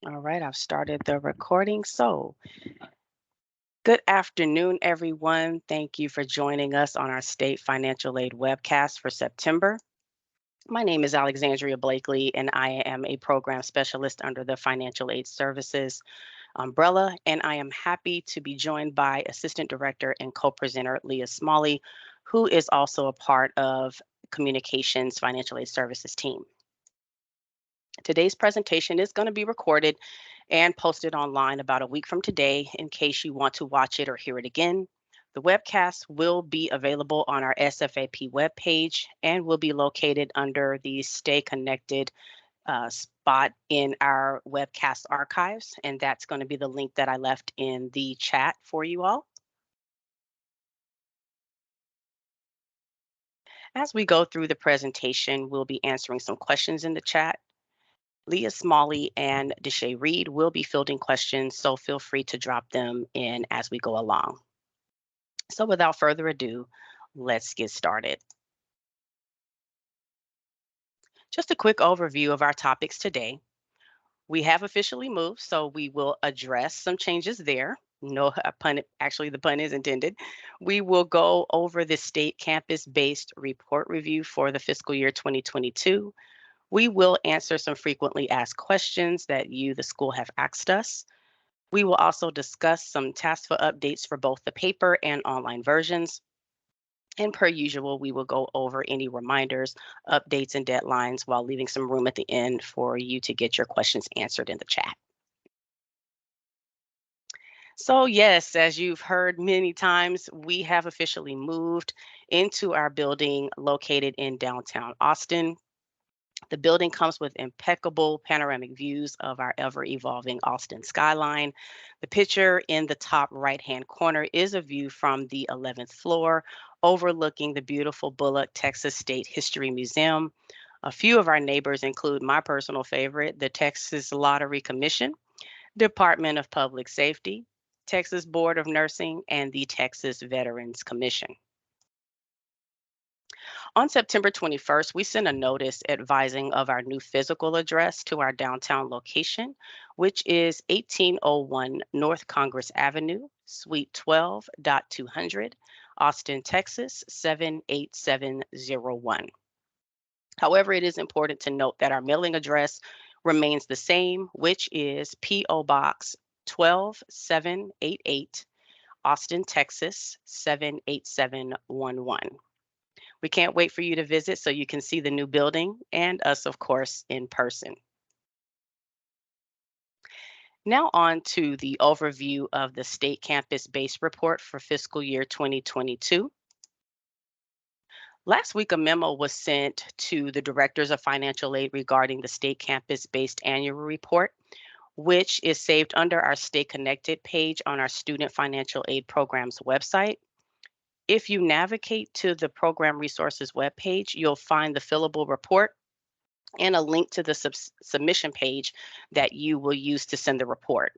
All right, I've started the recording. Good afternoon, everyone. Thank you for joining us on our state financial aid webcast for September. My name is Alexandria Blakely, and I am a program specialist under the Financial Aid Services umbrella. And I am happy to be joined by Assistant Director and co-presenter Leah Smalley, who is also a part of Communications Financial Aid Services team. Today's presentation is going to be recorded and posted online about a week from today in case you want to watch it or hear it again. The webcast will be available on our SFAP webpage and will be located under the Stay Connected spot in our webcast archives. And that's going to be the link that I left in the chat for you all. As we go through the presentation, we'll be answering some questions in the chat. Leah Smalley and Deshae Reed will be fielding questions, so feel free to drop them in as we go along. So without further ado, let's get started. Just a quick overview of our topics today. We have officially moved, so we will address some changes there. No pun, actually the pun is intended. We will go over the state campus-based report review for the fiscal year 2022. We will answer some frequently asked questions that you, the school, have asked us. We will also discuss some TASFA updates for both the paper and online versions. And per usual, we will go over any reminders, updates, and deadlines while leaving some room at the end for you to get your questions answered in the chat. So yes, as you've heard many times, we have officially moved into our building located in downtown Austin. The building comes with impeccable panoramic views of our ever-evolving Austin skyline. The picture in the top right-hand corner is a view from the 11th floor, overlooking the beautiful Bullock, Texas State History Museum. A few of our neighbors include my personal favorite, the Texas Lottery Commission, Department of Public Safety, Texas Board of Nursing, and the Texas Veterans Commission. On September 21st, we sent a notice advising of our new physical address to our downtown location, which is 1801 North Congress Avenue, Suite 12.200, Austin, Texas 78701. However, it is important to note that our mailing address remains the same, which is P.O. Box 12788, Austin, Texas 78711. We can't wait for you to visit so you can see the new building and us, of course, in person. Now on to the overview of the state campus-based report for fiscal year 2022. Last week, a memo was sent to the directors of financial aid regarding the state campus-based annual report, which is saved under our Stay Connected page on our Student Financial Aid Program's website. If you navigate to the Program Resources webpage, you'll find the fillable report and a link to the submission page that you will use to send the report.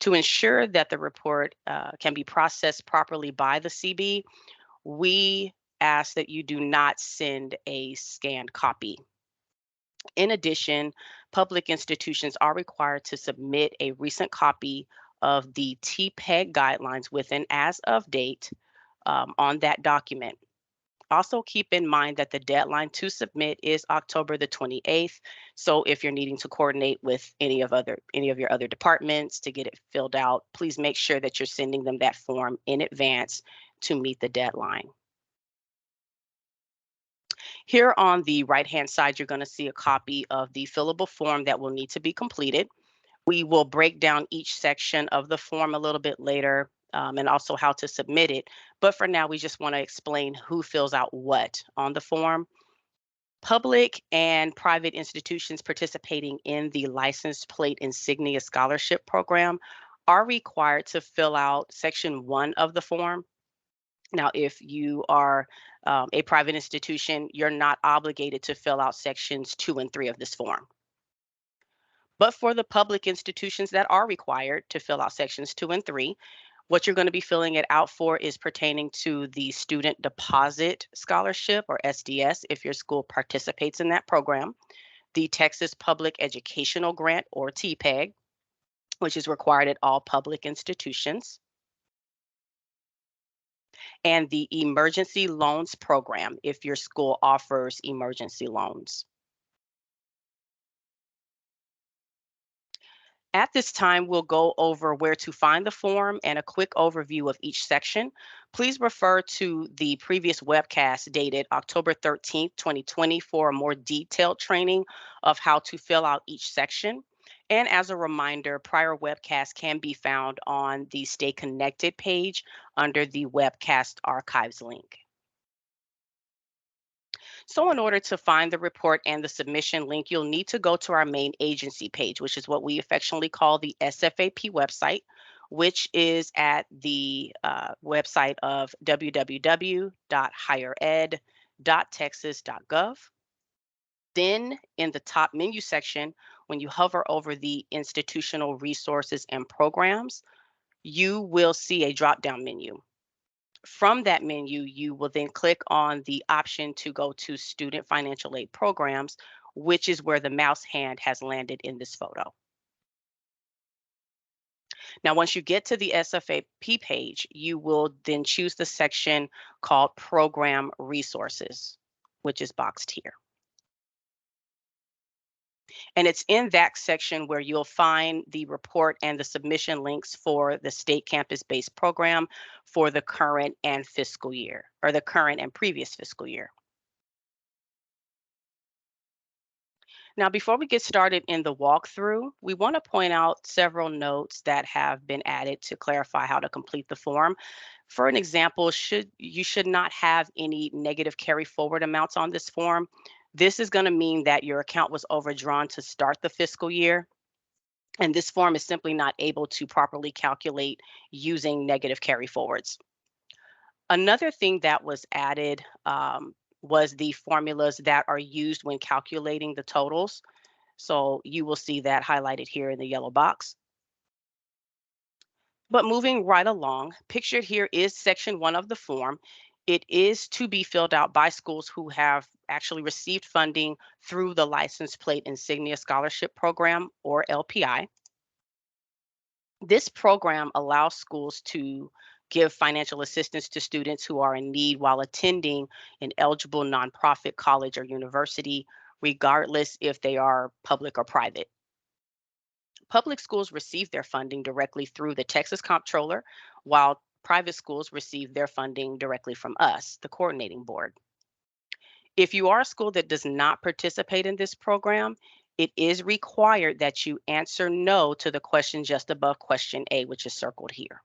To ensure that the report can be processed properly by the CB, we ask that you do not send a scanned copy. In addition, public institutions are required to submit a recent copy of the TPEG guidelines with an as of date on that document. Also keep in mind that the deadline to submit is October the 28th. So if you're needing to coordinate with any of your other departments to get it filled out, please make sure that you're sending them that form in advance to meet the deadline. Here on the right-hand side, you're going to see a copy of the fillable form that will need to be completed. We will break down each section of the form a little bit later and also how to submit it. But for now, we just want to explain who fills out what on the form. Public and private institutions participating in the License Plate Insignia Scholarship Program are required to fill out Section 1 of the form. Now, if you are a private institution, you're not obligated to fill out Sections 2 and 3 of this form. But for the public institutions that are required to fill out Sections 2 and 3, what you're going to be filling it out for is pertaining to the Student Deposit Scholarship, or SDS, if your school participates in that program, the Texas Public Educational Grant, or TPEG, which is required at all public institutions, and the emergency loans program if your school offers emergency loans. At this time, we'll go over where to find the form and a quick overview of each section. Please refer to the previous webcast dated October 13th, 2020 for a more detailed training of how to fill out each section. And as a reminder, prior webcasts can be found on the Stay Connected page under the Webcast Archives link. So in order to find the report and the submission link, you'll need to go to our main agency page, which is what we affectionately call the SFAP website, which is at the website of www.highered.texas.gov. Then in the top menu section, when you hover over the institutional resources and programs, you will see a drop-down menu. From that menu, you will then click on the option to go to student financial aid programs, which is where the mouse hand has landed in this photo. Now, once you get to the SFAP page, you will then choose the section called Program Resources, which is boxed here. And it's in that section where you'll find the report and the submission links for the state campus-based program for the current and fiscal year, or the current and previous fiscal year. Now, before we get started in the walkthrough, we want to point out several notes that have been added to clarify how to complete the form. For an example, you should not have any negative carry forward amounts on this form. This is going to mean that your account was overdrawn to start the fiscal year, and this form is simply not able to properly calculate using negative carry forwards. Another thing that was added was the formulas that are used when calculating the totals. So you will see that highlighted here in the yellow box. But moving right along, pictured here is section 1 of the form. It is to be filled out by schools who have actually received funding through the License Plate Insignia Scholarship Program, or LPI. This program allows schools to give financial assistance to students who are in need while attending an eligible nonprofit college or university, regardless if they are public or private. Public schools receive their funding directly through the Texas Comptroller, while private schools receive their funding directly from us, the coordinating board. If you are a school that does not participate in this program, it is required that you answer no to the question just above question A, which is circled here.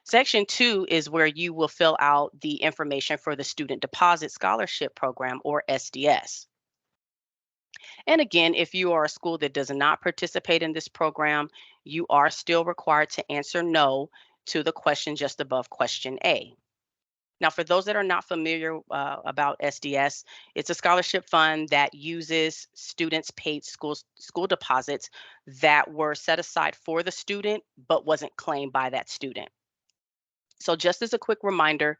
Section 2 is where you will fill out the information for the Student Deposit Scholarship Program, or SDS. And again, if you are a school that does not participate in this program, you are still required to answer no to the question just above question A. Now, for those that are not familiar about SDS, it's a scholarship fund that uses students' paid school deposits that were set aside for the student but wasn't claimed by that student. So just as a quick reminder,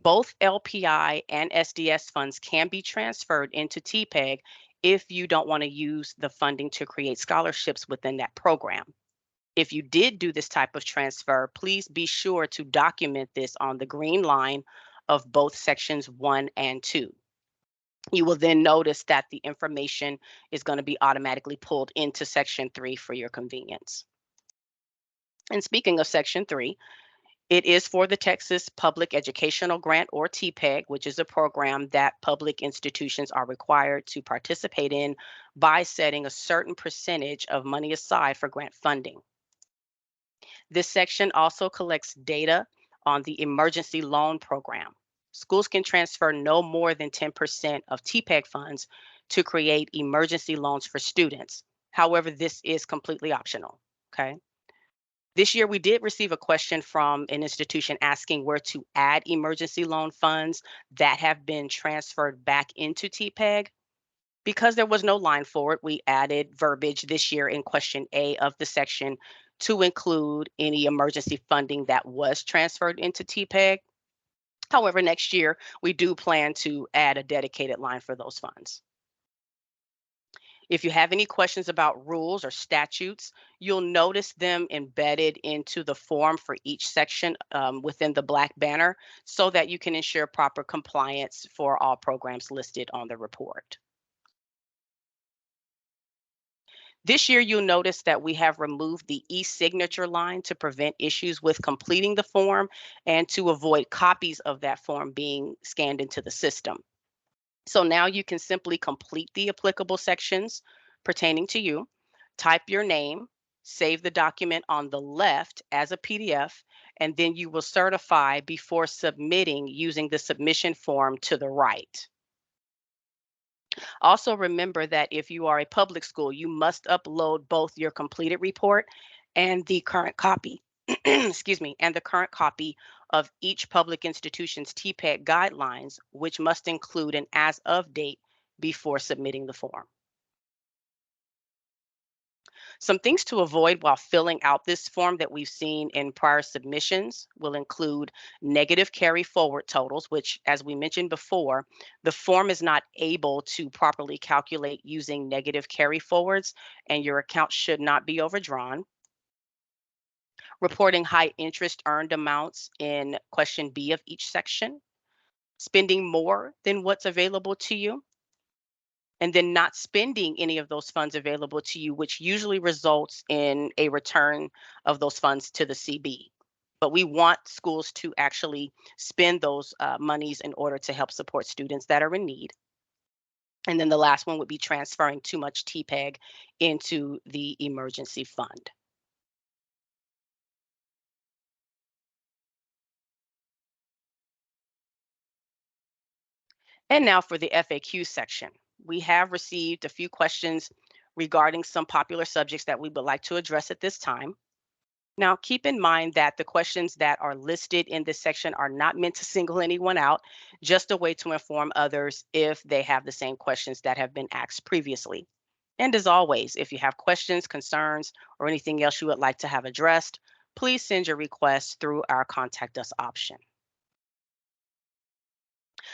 both LPI and SDS funds can be transferred into TPEG if you don't want to use the funding to create scholarships within that program. If you did do this type of transfer, please be sure to document this on the green line of both sections 1 and 2. You will then notice that the information is going to be automatically pulled into section 3 for your convenience. And speaking of section 3, it is for the Texas Public Educational Grant, or TPEG, which is a program that public institutions are required to participate in by setting a certain percentage of money aside for grant funding. This section also collects data on the emergency loan program. Schools can transfer no more than 10% of TPEG funds to create emergency loans for students. However, this is completely optional, okay? This year, we did receive a question from an institution asking where to add emergency loan funds that have been transferred back into TPEG. Because there was no line for it, we added verbiage this year in question A of the section to include any emergency funding that was transferred into TPEG. However, next year, we do plan to add a dedicated line for those funds. If you have any questions about rules or statutes, you'll notice them embedded into the form for each section within the black banner so that you can ensure proper compliance for all programs listed on the report. This year, you'll notice that we have removed the e-signature line to prevent issues with completing the form and to avoid copies of that form being scanned into the system. So now you can simply complete the applicable sections pertaining to you, type your name, save the document on the left as a PDF, and then you will certify before submitting using the submission form to the right. Also remember that if you are a public school, you must upload both your completed report and the current copy, excuse me, and the current copy of each public institution's TPEG guidelines, which must include an as of date before submitting the form. Some things to avoid while filling out this form that we've seen in prior submissions will include negative carry forward totals, which, as we mentioned before, the form is not able to properly calculate using negative carry forwards, and your account should not be overdrawn. Reporting high interest earned amounts in question B of each section, spending more than what's available to you, and then not spending any of those funds available to you, which usually results in a return of those funds to the CB. But we want schools to actually spend those monies in order to help support students that are in need. And then the last one would be transferring too much TPEG into the emergency fund. And now for the FAQ section. We have received a few questions regarding some popular subjects that we would like to address at this time. Now, keep in mind that the questions that are listed in this section are not meant to single anyone out, just a way to inform others if they have the same questions that have been asked previously. And as always, if you have questions, concerns, or anything else you would like to have addressed, please send your requests through our Contact Us option.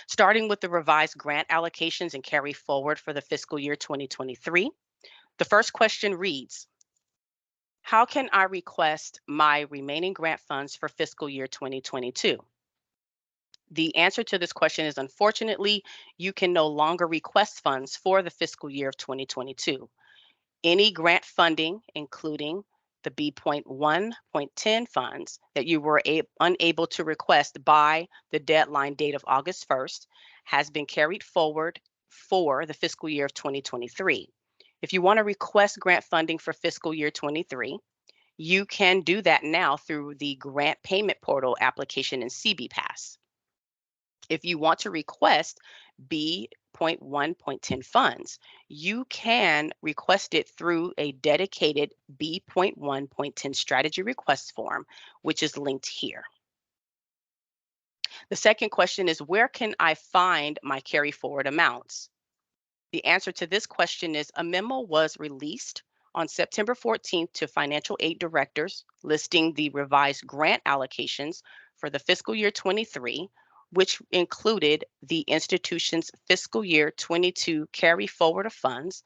Starting with the revised grant allocations and carry forward for the fiscal year 2023, the first question reads, how can I request my remaining grant funds for fiscal year 2022? The answer to this question is, unfortunately, you can no longer request funds for the fiscal year of 2022. Any grant funding, including the B.1.10 funds that you were unable to request by the deadline date of August 1st, has been carried forward for the fiscal year of 2023. If you want to request grant funding for fiscal year 23, you can do that now through the grant payment portal application in CB Pass. If you want to request B.1.10 funds, you can request it through a dedicated B.1.10 strategy request form, which is linked here. The second question is, where can I find my carry forward amounts? The answer to this question is, a memo was released on September 14th to financial aid directors listing the revised grant allocations for the fiscal year 23, which included the institution's fiscal year 22 carry forward of funds,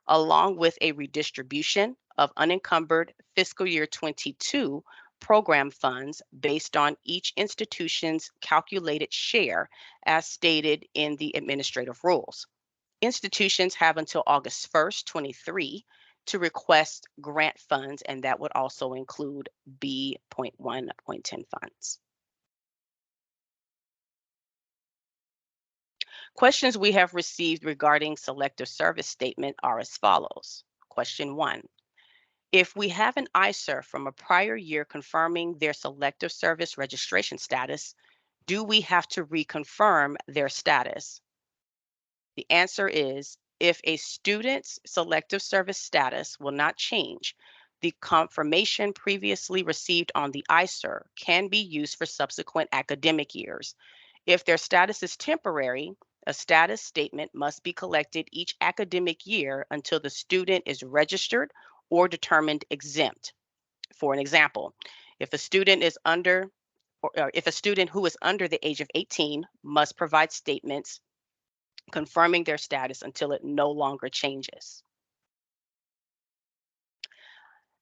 along with a redistribution of unencumbered fiscal year 22 program funds based on each institution's calculated share as stated in the administrative rules. Institutions have until August 1st, 23 to request grant funds, and that would also include B.1.10 funds. Questions we have received regarding selective service statement are as follows. Question 1. If we have an ISER from a prior year confirming their selective service registration status, do we have to reconfirm their status? The answer is, if a student's selective service status will not change, the confirmation previously received on the ISER can be used for subsequent academic years. If their status is temporary, a status statement must be collected each academic year until the student is registered or determined exempt. For an example, if a student is under, or if a student who is under the age of 18 must provide statements confirming their status until it no longer changes.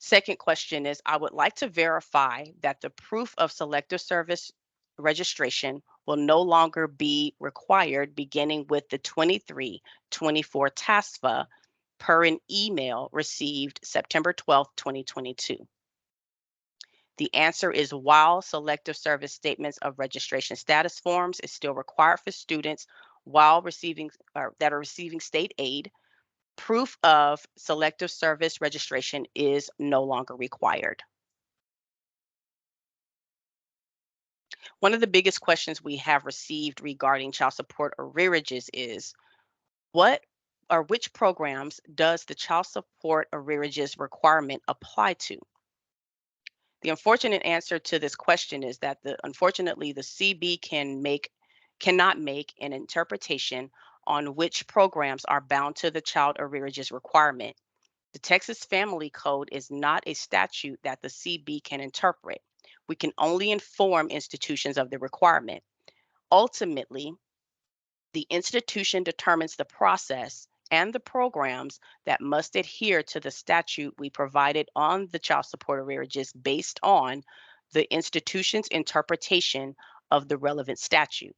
Second question is, I would like to verify that the proof of selective service registration will no longer be required beginning with the 23-24 TASFA per an email received September 12th, 2022. The answer is while selective service statements of registration status forms is still required for students while receiving that are receiving state aid, proof of selective service registration is no longer required. One of the biggest questions we have received regarding child support arrearages is what or which programs does the child support arrearages requirement apply to? The unfortunate answer to this question is that unfortunately the CB cannot make an interpretation on which programs are bound to the child arrearages requirement. The Texas Family Code is not a statute that the CB can interpret. We can only inform institutions of the requirement. Ultimately, the institution determines the process and the programs that must adhere to the statute we provided on the child support arrearages based on the institution's interpretation of the relevant statute.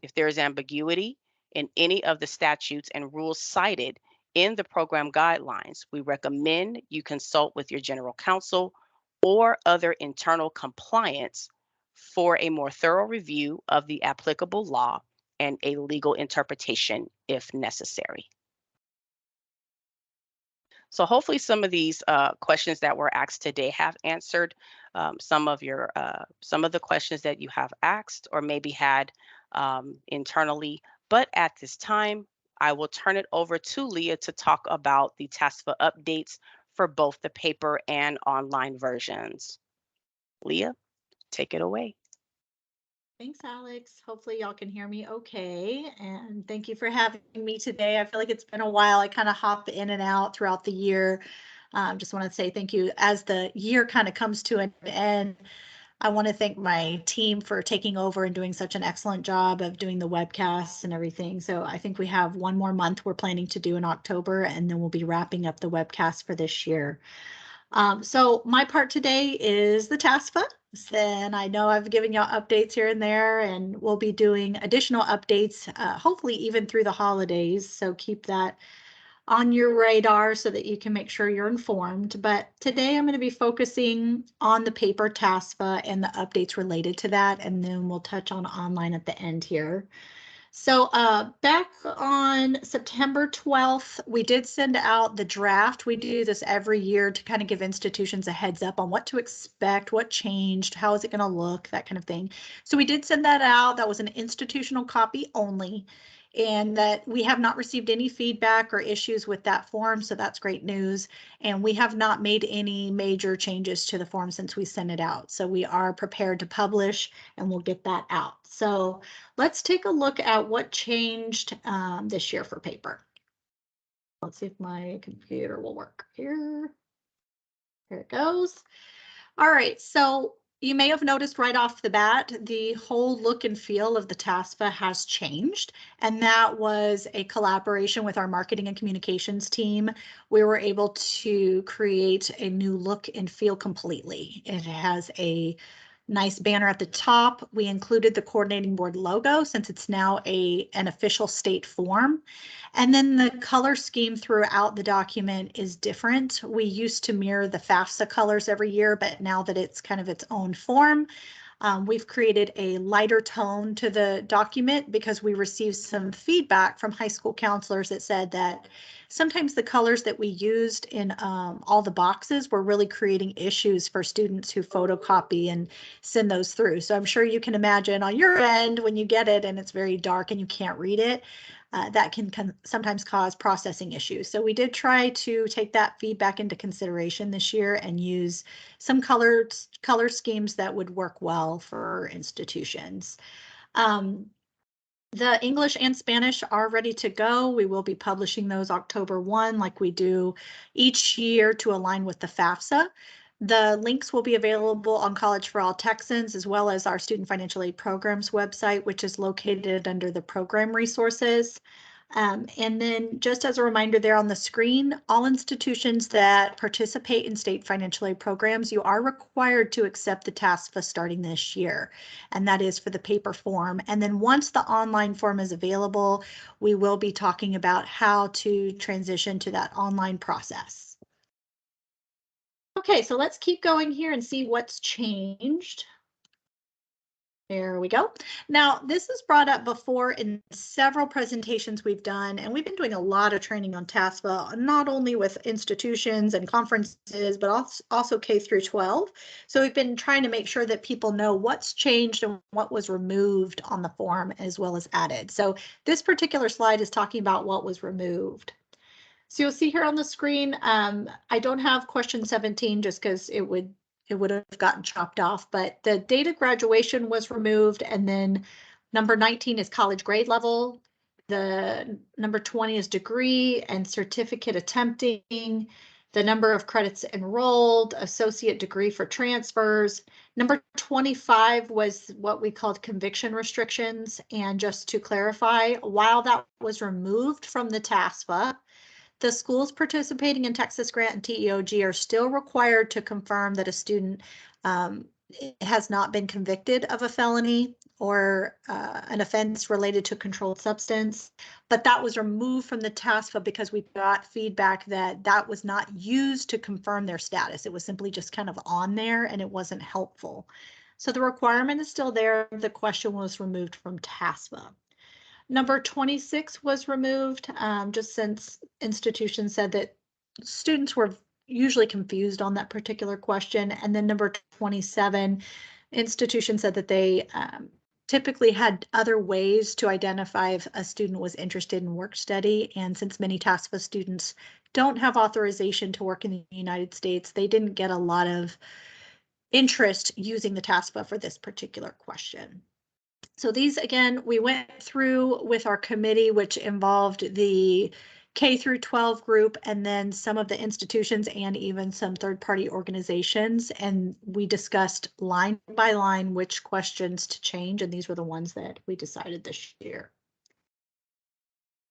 If there is ambiguity in any of the statutes and rules cited in the program guidelines, we recommend you consult with your general counsel or other internal compliance for a more thorough review of the applicable law and a legal interpretation if necessary. So hopefully some of these questions that were asked today have answered some of the questions that you have asked or maybe had internally. But at this time, I will turn it over to Leah to talk about the TASFA updates for both the paper and online versions. Leah, take it away. Thanks, Alex. Hopefully y'all can hear me okay. And thank you for having me today. I feel like it's been a while. I kind of hop in and out throughout the year. Just want to say thank you. As the year kind of comes to an end, I want to thank my team for taking over and doing such an excellent job of doing the webcasts and everything. So I think we have one more month we're planning to do in October, and then we'll be wrapping up the webcast for this year. So my part today is the TASFA. Then I know I've given y'all updates here and there, and we'll be doing additional updates, hopefully even through the holidays. So keep that on your radar so that you can make sure you're informed. But today I'm going to be focusing on the paper TASFA and the updates related to that, and then we'll touch on online at the end here. So back on September 12th, we did send out the draft. We do this every year to kind of give institutions a heads up on what to expect, what changed, how is it going to look, that kind of thing. So we did send that out. That was an institutional copy only, and that we have not received any feedback or issues with that form. So that's great news. And we have not made any major changes to the form since we sent it out. So we are prepared to publish, and we'll get that out. So let's take a look at what changed this year for paper. Let's see if my computer will work here. Here it goes. All right, so you may have noticed right off the bat, the whole look and feel of the TASFA has changed, and that was a collaboration with our marketing and communications team. We were able to create a new look and feel completely. It has a nice banner at the top. We included the coordinating board logo since it's now an official state form. And then the color scheme throughout the document is different. We used to mirror the FAFSA colors every year, but now that it's kind of its own form, we've created a lighter tone to the document because we received some feedback from high school counselors that said that sometimes the colors that we used in all the boxes were really creating issues for students who photocopy and send those through. So I'm sure you can imagine on your end when you get it and it's very dark and you can't read it, that can sometimes cause processing issues. So we did try to take that feedback into consideration this year and use some color schemes that would work well for institutions. The English and Spanish are ready to go. We will be publishing those October 1 like we do each year to align with the FAFSA. The links will be available on College for All Texans as well as our Student Financial Aid Programs website, which is located under the program resources. And then just as a reminder there on the screen, all institutions that participate in state financial aid programs, you are required to accept the TASFA starting this year, and that is for the paper form. And then once the online form is available, we will be talking about how to transition to that online process. Okay, so let's keep going here and see what's changed. There we go. Now, this is brought up before in several presentations we've done, and we've been doing a lot of training on TASFA, not only with institutions and conferences, but also K through 12. So we've been trying to make sure that people know what's changed and what was removed on the form as well as added. So this particular slide is talking about what was removed. So you'll see here on the screen, I don't have question 17 just because it would have gotten chopped off, but the date of graduation was removed, and then number 19 is college grade level. The number 20 is degree and certificate attempting. The number of credits enrolled, associate degree for transfers. Number 25 was what we called conviction restrictions. And just to clarify, while that was removed from the TASFA, the schools participating in Texas Grant and TEOG are still required to confirm that a student has not been convicted of a felony or an offense related to a controlled substance, but that was removed from the TASFA because we got feedback that that was not used to confirm their status. It was simply just kind of on there and it wasn't helpful. So the requirement is still there. The question was removed from TASFA. Number 26 was removed, just since institutions said that students were usually confused on that particular question. And then number 27, institutions said that they typically had other ways to identify if a student was interested in work study. And since many TASFA students don't have authorization to work in the United States, they didn't get a lot of interest using the TASFA for this particular question. So these, again, we went through with our committee, which involved the K through 12 group and then some of the institutions and even some third-party organizations. And we discussed line by line which questions to change. And these were the ones that we decided this year.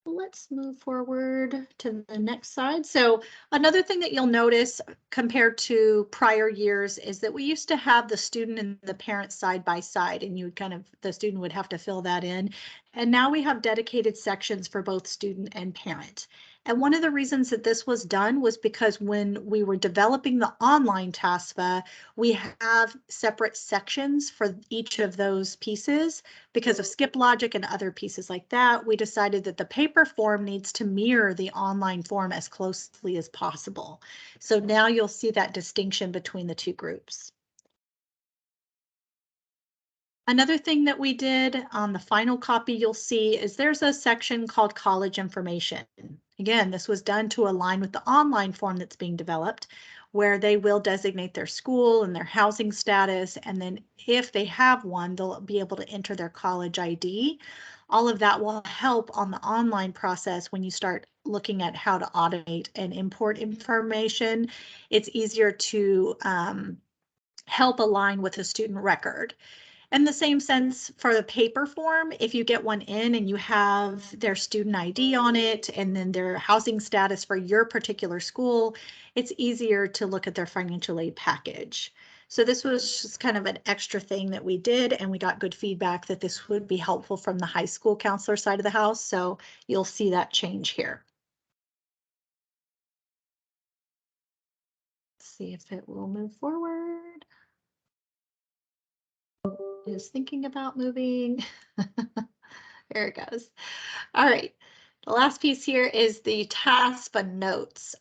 Let's move forward to the next slide. So another thing that you'll notice compared to prior years is that we used to have the student and the parent side by side, and you would the student would have to fill that in. And now we have dedicated sections for both student and parent. And one of the reasons that this was done was because when we were developing the online TASFA, we have separate sections for each of those pieces. Because of skip logic and other pieces like that, we decided that the paper form needs to mirror the online form as closely as possible. So now you'll see that distinction between the two groups. Another thing that we did on the final copy you'll see is there's a section called college information. Again, this was done to align with the online form that's being developed, where they will designate their school and their housing status, and then if they have one, they'll be able to enter their college ID. All of that will help on the online process when you start looking at how to automate and import information. It's easier to help align with a student record. In the same sense for the paper form, if you get one in and you have their student ID on it and then their housing status for your particular school, it's easier to look at their financial aid package. So this was just kind of an extra thing that we did, and we got good feedback that this would be helpful from the high school counselor side of the house. So you'll see that change here. Let's see if it will move forward. Is thinking about moving. There it goes. All right. The last piece here is the TASFA notes.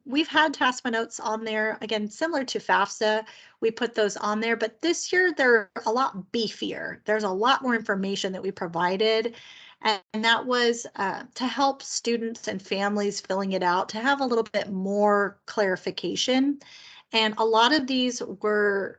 We've had TASFA notes on there, again, similar to FAFSA. We put those on there, but this year they're a lot beefier. There's a lot more information that we provided, and that was to help students and families filling it out to have a little bit more clarification. And a lot of these were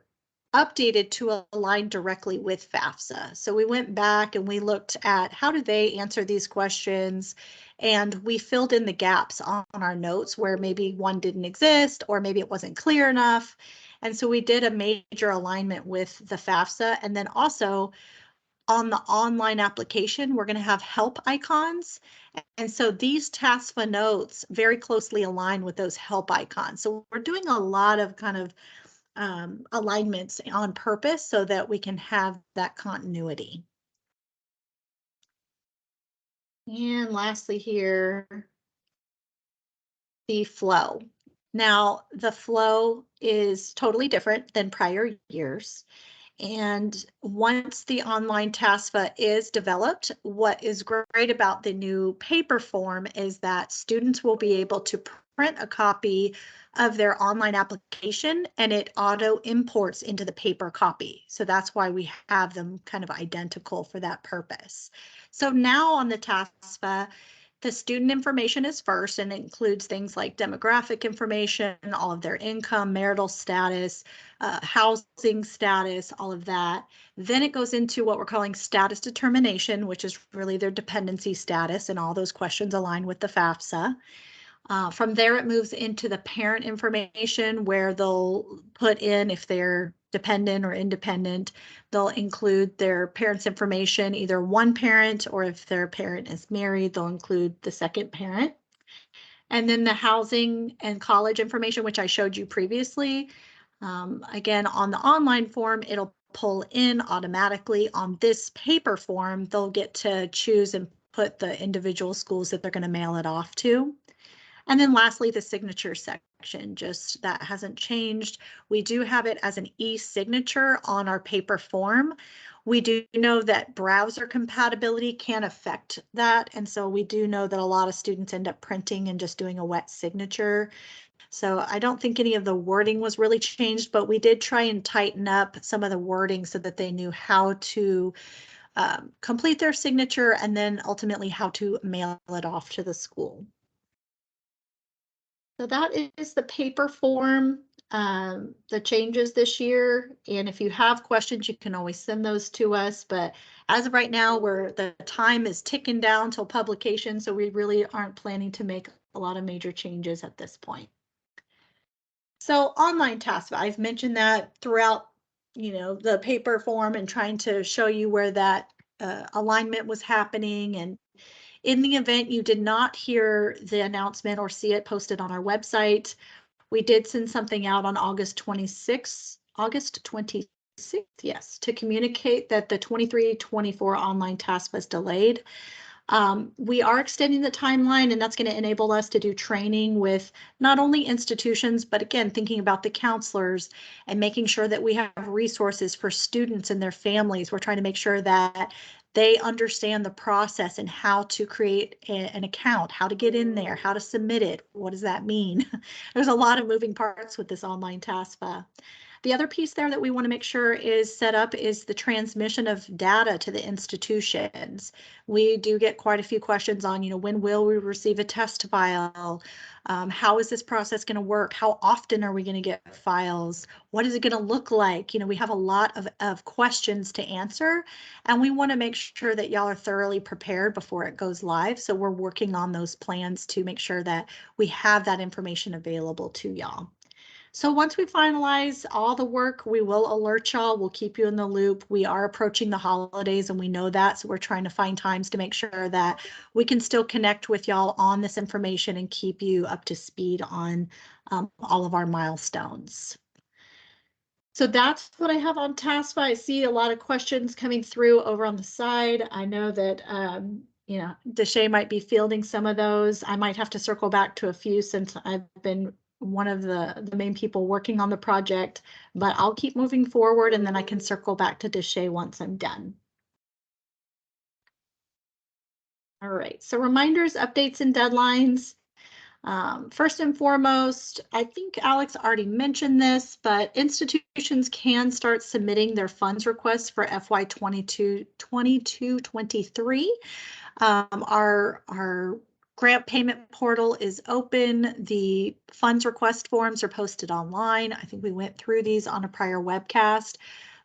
updated to align directly with FAFSA. So we went back and we looked at how do they answer these questions, and we filled in the gaps on our notes where maybe one didn't exist or maybe it wasn't clear enough. And so we did a major alignment with the FAFSA, and then also on the online application, we're going to have help icons. And so these TASFA notes very closely align with those help icons. So we're doing a lot of kind of alignments on purpose so that we can have that continuity. And lastly here, the flow. Now, the flow is totally different than prior years. And once the online TASFA is developed, what is great about the new paper form is that students will be able to print a copy of their online application and it auto imports into the paper copy. So that's why we have them kind of identical for that purpose. So now on the TASFA, the student information is first and it includes things like demographic information, all of their income, marital status, housing status, all of that. Then it goes into what we're calling status determination, which is really their dependency status, and all those questions align with the FAFSA. From there, it moves into the parent information where they'll put in if they're dependent or independent. They'll include their parents' information, either one parent or if their parent is married, they'll include the second parent. And then the housing and college information, which I showed you previously. Again, on the online form, it'll pull in automatically. On this paper form, they'll get to choose and put the individual schools that they're going to mail it off to. And then lastly, the signature section, just that hasn't changed. We do have it as an e-signature on our paper form. We do know that browser compatibility can affect that. And so we do know that a lot of students end up printing and just doing a wet signature. So I don't think any of the wording was really changed, but we did try and tighten up some of the wording so that they knew how to complete their signature and then ultimately how to mail it off to the school. So that is the paper form, the changes this year. And if you have questions, you can always send those to us. But as of right now, the time is ticking down till publication, so we really aren't planning to make a lot of major changes at this point. So online task, I've mentioned that throughout, the paper form and trying to show you where that alignment was happening. And in the event you did not hear the announcement or see it posted on our website, we did send something out on August 26th, yes, to communicate that the 23-24 online task was delayed. We are extending the timeline, and that's going to enable us to do training with not only institutions, but again, thinking about the counselors and making sure that we have resources for students and their families. We're trying to make sure that they understand the process and how to create an account, how to get in there, how to submit it. What does that mean? There's a lot of moving parts with this online TASFA. The other piece there that we want to make sure is set up is the transmission of data to the institutions. We do get quite a few questions on, when will we receive a test file? How is this process going to work? How often are we going to get files? What is it going to look like? We have a lot of questions to answer, and we want to make sure that y'all are thoroughly prepared before it goes live. So we're working on those plans to make sure that we have that information available to y'all. So once we finalize all the work, we will alert y'all. We'll keep you in the loop. We are approaching the holidays and we know that. So we're trying to find times to make sure that we can still connect with y'all on this information and keep you up to speed on all of our milestones. So that's what I have on TASFA. I see a lot of questions coming through over on the side. I know that, Deshay might be fielding some of those. I might have to circle back to a few since I've been one of the main people working on the project, but I'll keep moving forward and then I can circle back to Deshay once I'm done. All right, so reminders, updates, and deadlines. First and foremost, I think Alex already mentioned this, but institutions can start submitting their funds requests for FY 22-23. Our grant payment portal is open. The funds request forms are posted online. I think we went through these on a prior webcast,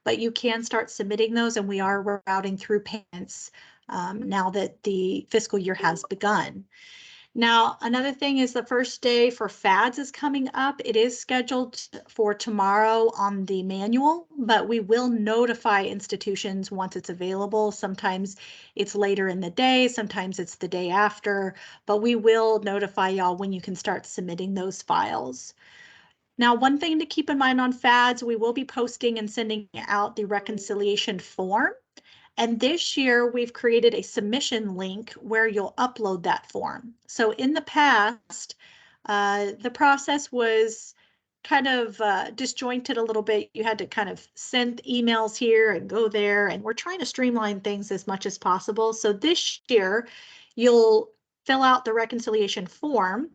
but you can start submitting those, and we are routing through payments now that the fiscal year has begun. Now, another thing is the first day for FADS is coming up. It is scheduled for tomorrow on the manual, but we will notify institutions once it's available. Sometimes it's later in the day, sometimes it's the day after, but we will notify y'all when you can start submitting those files. Now, one thing to keep in mind on FADS, we will be posting and sending out the reconciliation form. And this year we've created a submission link where you'll upload that form. So in the past, the process was kind of disjointed a little bit. You had to kind of send emails here and go there, and we're trying to streamline things as much as possible. So this year, you'll fill out the reconciliation form.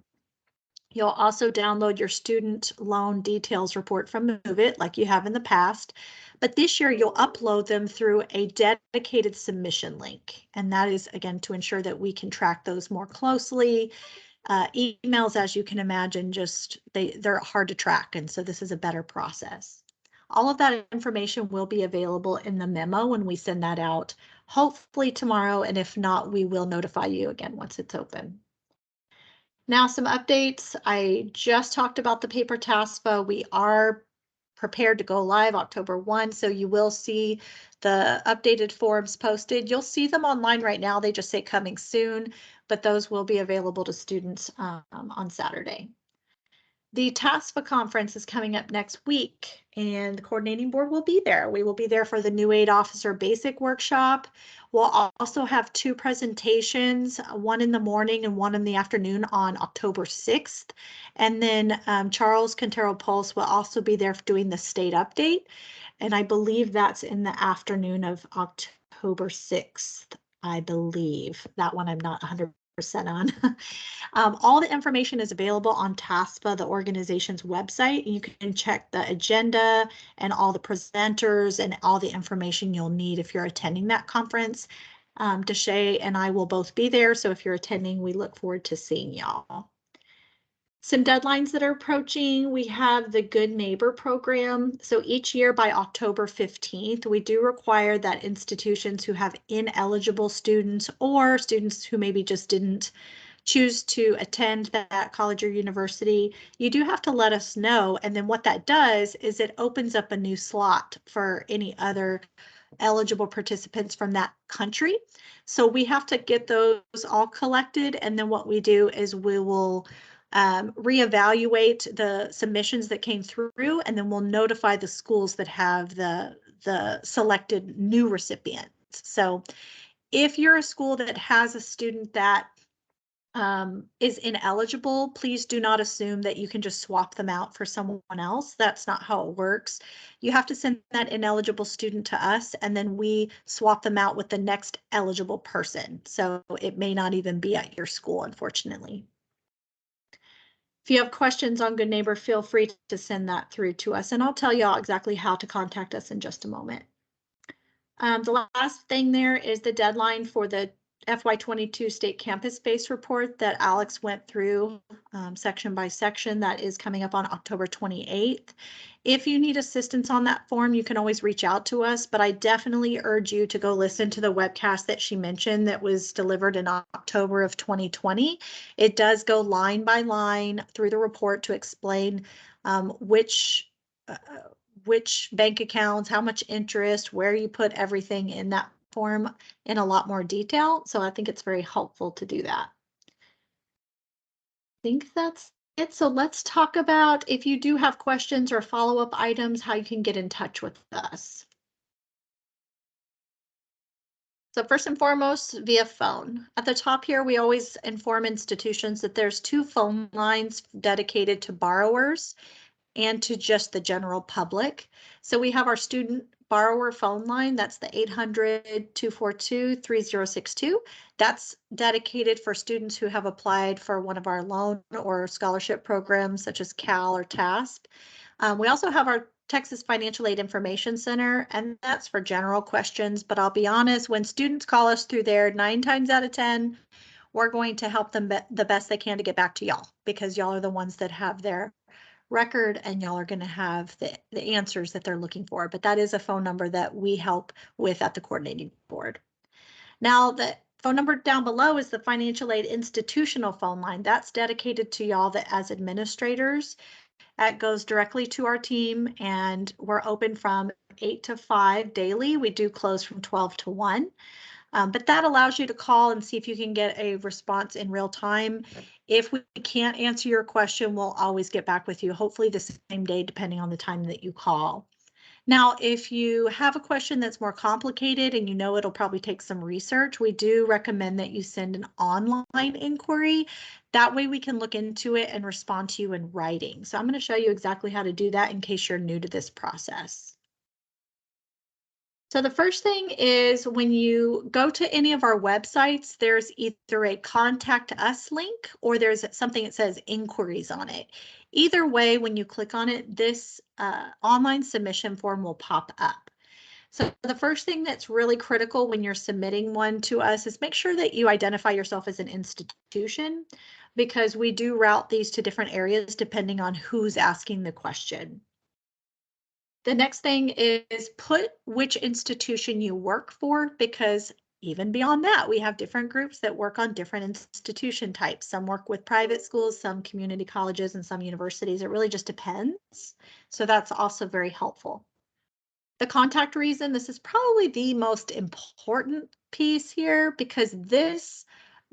You'll also download your student loan details report from MoveIt like you have in the past. But this year you'll upload them through a dedicated submission link. And that is, again, to ensure that we can track those more closely. Emails, as you can imagine, just they're hard to track. And so this is a better process. All of that information will be available in the memo when we send that out, hopefully tomorrow. And if not, we will notify you again once it's open. Now, some updates. I just talked about the paper TASFA. We are prepared to go live October 1, so you will see the updated forms posted. You'll see them online right now. They just say coming soon, but those will be available to students on Saturday. The TASFA conference is coming up next week, and the coordinating board will be there. We will be there for the new aid officer basic workshop. We'll also have two presentations, one in the morning and one in the afternoon on October 6th. And then Charles Quintero Pulse will also be there doing the state update. And I believe that's in the afternoon of October 6th, I believe. That one I'm not 100% on. All the information is available on TASFA, the organization's website. You can check the agenda and all the presenters and all the information you'll need if you're attending that conference. Deshay and I will both be there, so if you're attending, we look forward to seeing y'all. Some deadlines that are approaching, we have the Good Neighbor program. So each year by October 15th, we do require that institutions who have ineligible students or students who maybe just didn't choose to attend that college or university, you do have to let us know. And then what that does is it opens up a new slot for any other eligible participants from that country. So we have to get those all collected. And then what we do is we will reevaluate the submissions that came through, and then we'll notify the schools that have the selected new recipients. So if you're a school that has a student that is ineligible, please do not assume that you can just swap them out for someone else. That's not how it works. You have to send that ineligible student to us, and then we swap them out with the next eligible person. So it may not even be at your school, unfortunately. If you have questions on Good Neighbor, feel free to send that through to us, and I'll tell y'all exactly how to contact us in just a moment. The last thing there is the deadline for the FY22 state campus-based report that Alex went through section by section. That is coming up on October 28th. If you need assistance on that form, you can always reach out to us, but I definitely urge you to go listen to the webcast that she mentioned that was delivered in October of 2020. It does go line by line through the report to explain which bank accounts, how much interest, where you put everything in that form in a lot more detail. So I think it's very helpful to do that. I think that's it. So let's talk about, if you do have questions or follow-up items, how you can get in touch with us. So first and foremost, via phone. At the top here, we always inform institutions that there's two phone lines dedicated to borrowers and to just the general public. So we have our student borrower phone line. That's the 800-242-3062. That's dedicated for students who have applied for one of our loan or scholarship programs, such as CAL or TASP. We also have our Texas Financial Aid Information Center, and that's for general questions. But I'll be honest, when students call us through there, 9 times out of 10, we're going to help them the best they can to get back to y'all, because y'all are the ones that have their record and y'all are going to have the answers that they're looking for. But that is a phone number that we help with at the coordinating board. Now, the phone number down below is the financial aid institutional phone line. That's dedicated to y'all that as administrators. That goes directly to our team, and we're open from 8 to 5 daily. We do close from 12 to 1. But that allows you to call and see if you can get a response in real time. If we can't answer your question, we'll always get back with you, hopefully the same day, depending on the time that you call. Now, if you have a question that's more complicated and you know it'll probably take some research, we do recommend that you send an online inquiry. That way we can look into it and respond to you in writing. So I'm going to show you exactly how to do that in case you're new to this process. So the first thing is when you go to any of our websites, there's either a contact us link or there's something that says inquiries on it. Either way, when you click on it, this online submission form will pop up. So the first thing that's really critical when you're submitting one to us is make sure that you identify yourself as an institution, because we do route these to different areas depending on who's asking the question. The next thing is put which institution you work for, because even beyond that, we have different groups that work on different institution types. Some work with private schools, some community colleges, and some universities. It really just depends. So that's also very helpful. The contact reason, this is probably the most important piece here, because this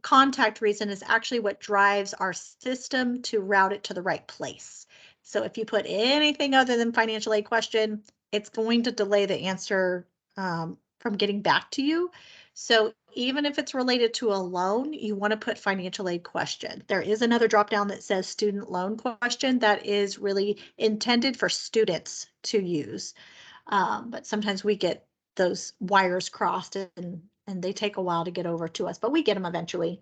contact reason is actually what drives our system to route it to the right place. So if you put anything other than financial aid question, it's going to delay the answer from getting back to you. So even if it's related to a loan, you want to put financial aid question. There is another drop down that says student loan question that is really intended for students to use. But sometimes we get those wires crossed and they take a while to get over to us, but we get them eventually.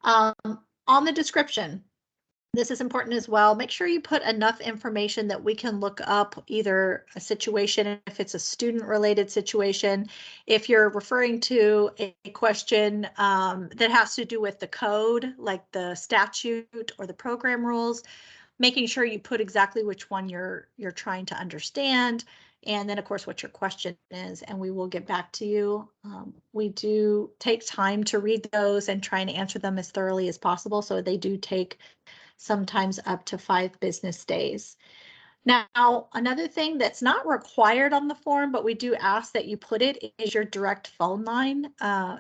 On the description, this is important as well. Make sure you put enough information that we can look up either a situation, if it's a student related situation, if you're referring to a question that has to do with the code, like the statute or the program rules, making sure you put exactly which one you're trying to understand, and then of course what your question is, and we will get back to you. We do take time to read those and try and answer them as thoroughly as possible, so they do take sometimes up to 5 business days. Now, another thing that's not required on the form, but we do ask that you put it, is your direct phone line.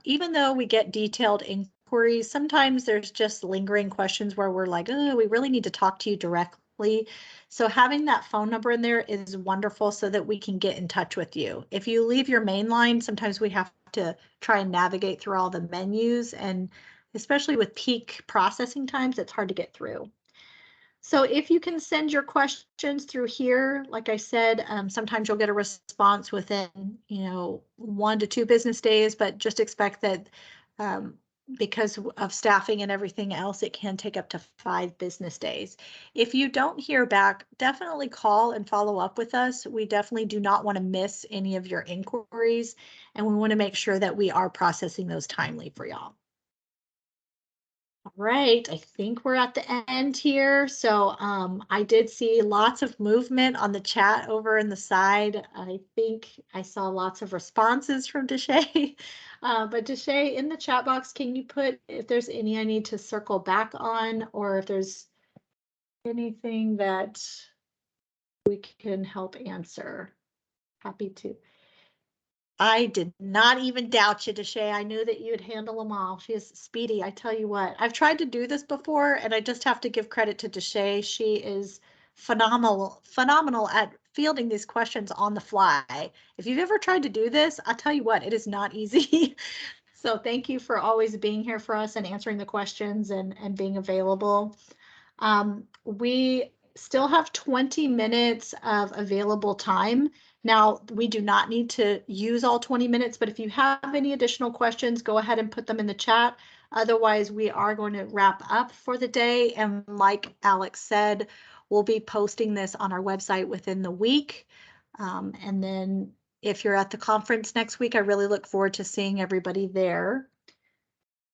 Even though we get detailed inquiries, sometimes there's just lingering questions where we're like, oh, we really need to talk to you directly. So having that phone number in there is wonderful so that we can get in touch with you. If you leave your main line, sometimes we have to try and navigate through all the menus, and especially with peak processing times, it's hard to get through. So if you can send your questions through here, like I said, sometimes you'll get a response within, 1 to 2 business days, but just expect that because of staffing and everything else, it can take up to 5 business days. If you don't hear back, definitely call and follow up with us. We definitely do not want to miss any of your inquiries, and we want to make sure that we are processing those timely for y'all. All right, I think we're at the end here. So I did see lots of movement on the chat over in the side. I think I saw lots of responses from Deshay. But Deshay, in the chat box, can you put if there's any I need to circle back on, or if there's anything that we can help answer? Happy to. I did not even doubt you, Deshay. I knew that you'd handle them all. She is speedy. I tell you what, I've tried to do this before, and I just have to give credit to Deshay. She is phenomenal at fielding these questions on the fly. If you've ever tried to do this, I'll tell you what, it is not easy. So thank you for always being here for us and answering the questions and being available. We still have 20 minutes of available time. Now, we do not need to use all 20 minutes, but if you have any additional questions, go ahead and put them in the chat. Otherwise, we are going to wrap up for the day. And like Alex said, we'll be posting this on our website within the week. And then if you're at the conference next week, I really look forward to seeing everybody there.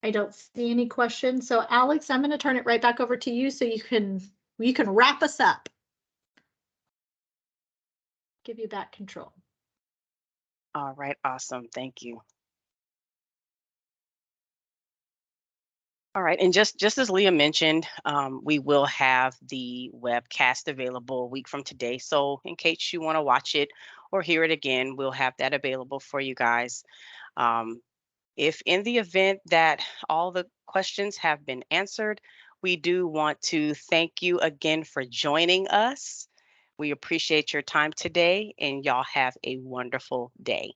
I don't see any questions. So Alex, I'm going to turn it right back over to you so you can wrap us up. Give you back control. All right, awesome. Thank you. All right, and just as Leah mentioned, we will have the webcast available a week from today. So in case you want to watch it or hear it again, we'll have that available for you guys. Um, if in the event that all the questions have been answered, we do want to thank you again for joining us. We appreciate your time today, and y'all have a wonderful day.